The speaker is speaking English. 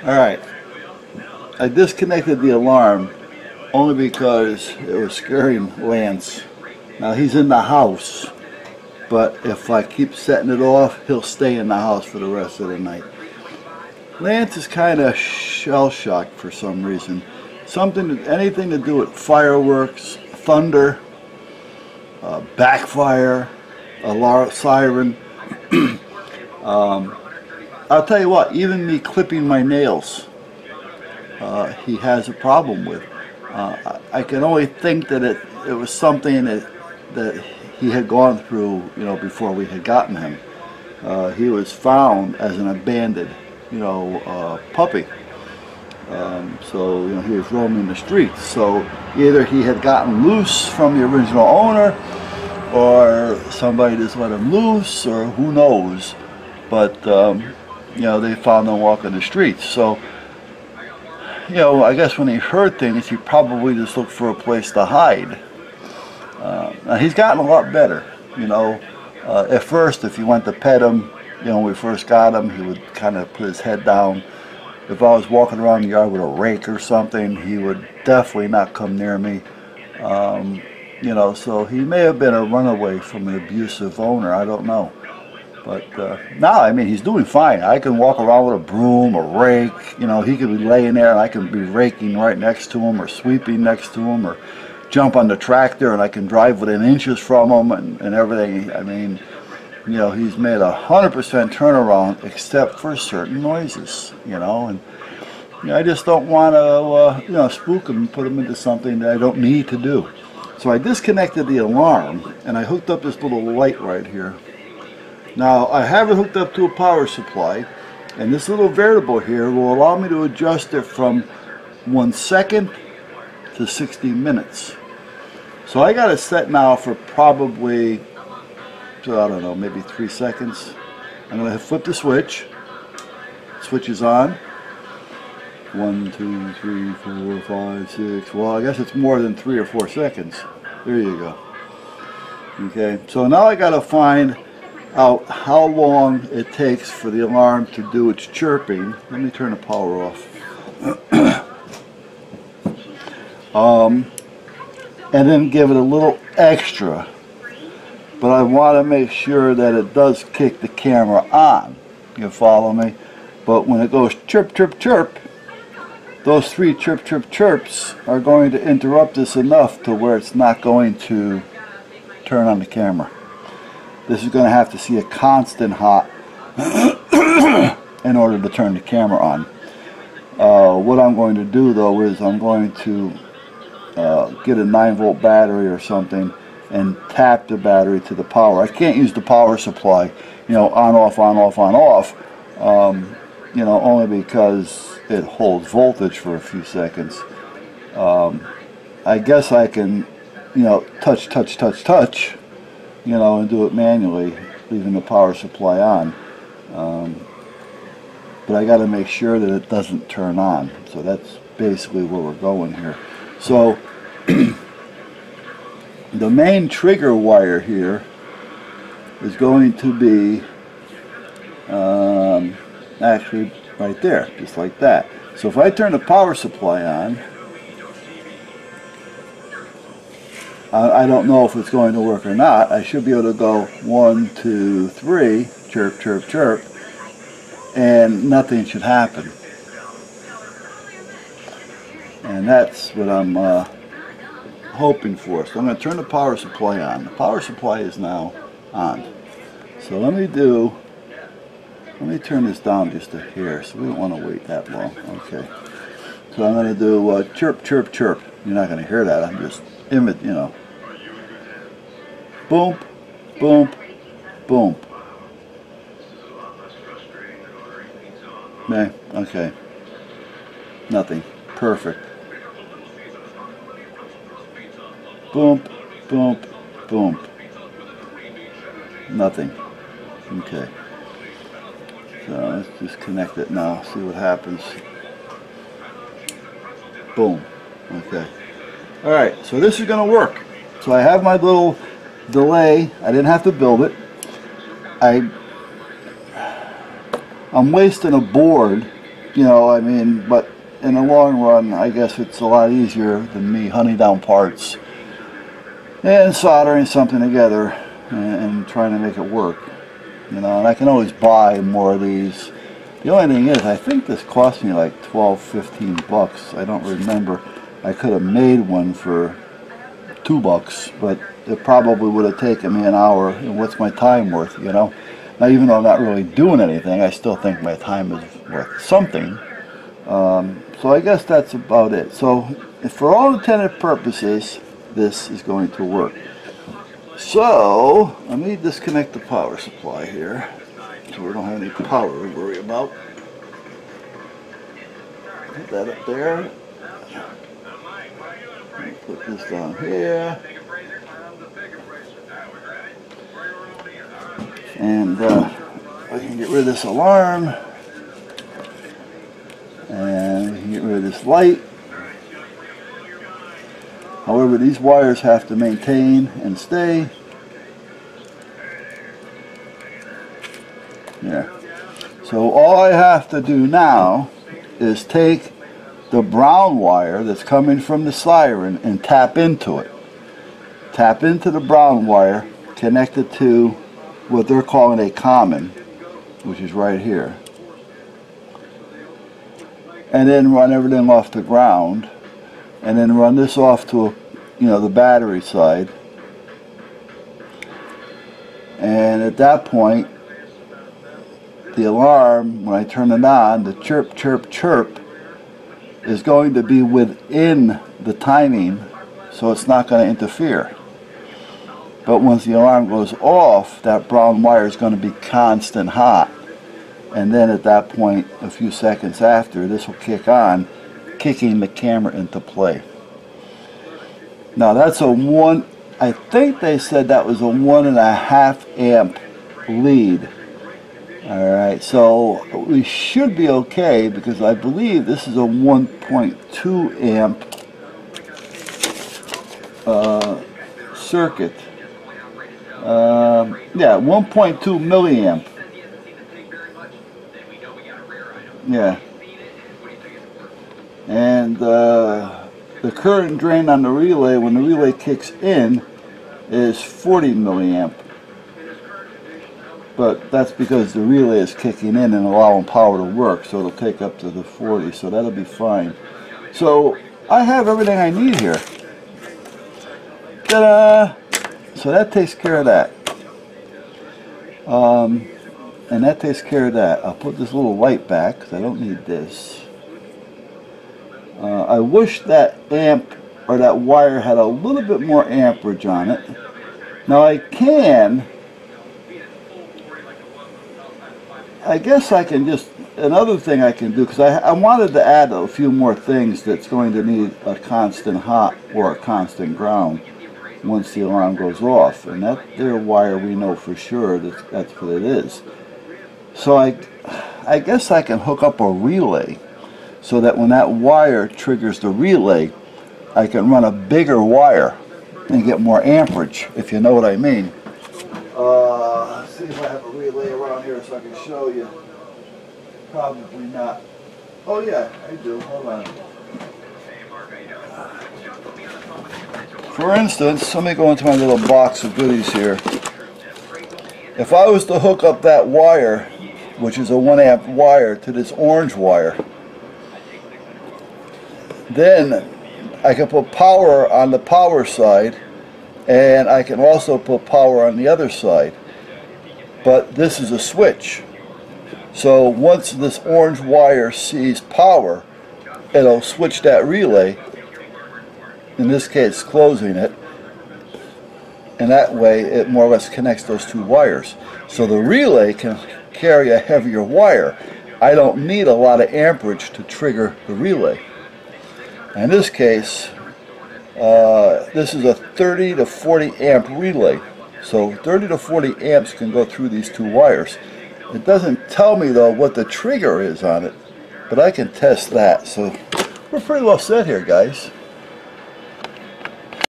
Alright, I disconnected the alarm only because it was scaring Lance. Now he's in the house, but if I keep setting it off, he'll stay in the house for the rest of the night. Lance is kind of shell-shocked for some reason. Anything to do with fireworks, thunder, backfire, alarm, siren. I'll tell you what, even me clipping my nails, he has a problem with. I can only think that it was something that he had gone through, you know, before we had gotten him. He was found as an abandoned, you know, puppy. So, you know, he was roaming the streets. So either he had gotten loose from the original owner, or somebody just let him loose, or who knows. But you know, they found him walking the streets. So, you know, I guess when he heard things, he probably just looked for a place to hide. Now he's gotten a lot better, you know. At first, if you went to pet him, you know, when we first got him, he would kind of put his head down. If I was walking around the yard with a rake or something, he would definitely not come near me. You know, so he may have been a runaway from an abusive owner, I don't know. But now, I mean, he's doing fine. I can walk around with a broom, a rake, you know, he could be laying there and I can be raking right next to him, or sweeping next to him, or jump on the tractor and I can drive within inches from him and everything. I mean, you know, he's made 100% turnaround except for certain noises, you know, and you know, I just don't want to, you know, spook him and put him into something that I don't need to do. So I disconnected the alarm and I hooked up this little light right here. Now, I have it hooked up to a power supply, and this little variable here will allow me to adjust it from 1 second to 60 minutes. So I got it set now for probably, I don't know, maybe 3 seconds. I'm going to flip the switch. Switch is on. 1, 2, 3, 4, 5, 6. Well, I guess it's more than 3 or 4 seconds. There you go. Okay, so now I got to find out how long it takes for the alarm to do its chirping. Let me turn the power off. And then give it a little extra. But I want to make sure that it does kick the camera on. You follow me? But when it goes chirp, chirp, chirp, those 3 chirp, chirp, chirps are going to interrupt this enough to where it's not going to turn on the camera. This is going to have to see a constant hot in order to turn the camera on. What I'm going to do though is I'm going to get a 9-volt battery or something and tap the battery to the power. I can't use the power supply, you know, on, off, on, off, on, off, you know, only because it holds voltage for a few seconds. I guess I can, you know, touch, touch, touch, touch, you know, and do it manually, leaving the power supply on. But I got to make sure that it doesn't turn on. So that's basically where we're going here. So the main trigger wire here is going to be actually right there, just like that. So if I turn the power supply on, I don't know if it's going to work or not. I should be able to go 1, 2, 3, chirp, chirp, chirp, and nothing should happen. And that's what I'm hoping for. So I'm going to turn the power supply on. The power supply is now on. So let me turn this down just a hair, so we don't want to wait that long. Okay. So I'm going to do chirp, chirp, chirp. You're not going to hear that. I'm just, you know. Boom, boom, boom. Okay. Nothing. Perfect. Boom, boom, boom. Nothing. Okay. So let's just connect it now, see what happens. Boom. Okay. Alright, so this is going to work. So I have my little delay. I didn't have to build it. I'm wasting a board, You know, I mean, but in the long run, I guess it's a lot easier than me hunting down parts and soldering something together and trying to make it work. You know, and I can always buy more of these. The only thing is, I think this cost me like 12, 15 bucks. I don't remember. I could have made one for $2, but it probably would have taken me an hour. And what's my time worth, you know? Now, even though I'm not really doing anything, I still think my time is worth something. So I guess that's about it. So for all intended purposes, this is going to work. So let me disconnect the power supply here, so we don't have any power to worry about. Put that up there. Put this down here. And I can get rid of this alarm. And we can get rid of this light. However, these wires have to maintain and stay. Yeah. So all I have to do now is take the brown wire that's coming from the siren and tap into it. Tap into the brown wire, connect it to what they're calling a common, which is right here. And then run everything off the ground. And then run this off to, you know, the battery side. And at that point, the alarm, when I turn it on, the chirp, chirp, chirp, is going to be within the timing, so it's not going to interfere. But once the alarm goes off, that brown wire is going to be constant hot. And then at that point, a few seconds after, this will kick on, kicking the camera into play. Now that's a one, I think they said that was a 1.5 amp lead. Alright, so we should be okay because I believe this is a 1.2 amp circuit. Yeah, 1.2 milliamp. Yeah. And the current drain on the relay, when the relay kicks in, is 40 milliamp. But that's because the relay is kicking in and allowing power to work, so it'll take up to the 40, so that'll be fine. So I have everything I need here. Ta-da! So that takes care of that. And that takes care of that. I'll put this little light back because I don't need this. I wish that amp or that wire had a little bit more amperage on it. Now I guess I can just, another thing I can do, because I wanted to add a few more things that's going to need a constant hot or a constant ground once the alarm goes off. And that there wire, we know for sure that's what it is. So I guess I can hook up a relay so that when that wire triggers the relay, I can run a bigger wire and get more amperage, if you know what I mean. Let's see if I have a relay around here so I can show you. Probably not. Oh yeah, I do. Hold on. For instance, let me go into my little box of goodies here. If I was to hook up that wire, which is a 1 amp wire, to this orange wire, then I can put power on the power side, and I can also put power on the other side. But this is a switch. So once this orange wire sees power, it'll switch that relay, in this case closing it, and that way it more or less connects those two wires. So the relay can carry a heavier wire. I don't need a lot of amperage to trigger the relay. In this case, this is a 30 to 40 amp relay. So 30 to 40 amps can go through these two wires. It doesn't tell me though what the trigger is on it, but I can test that. So we're pretty well set here, guys.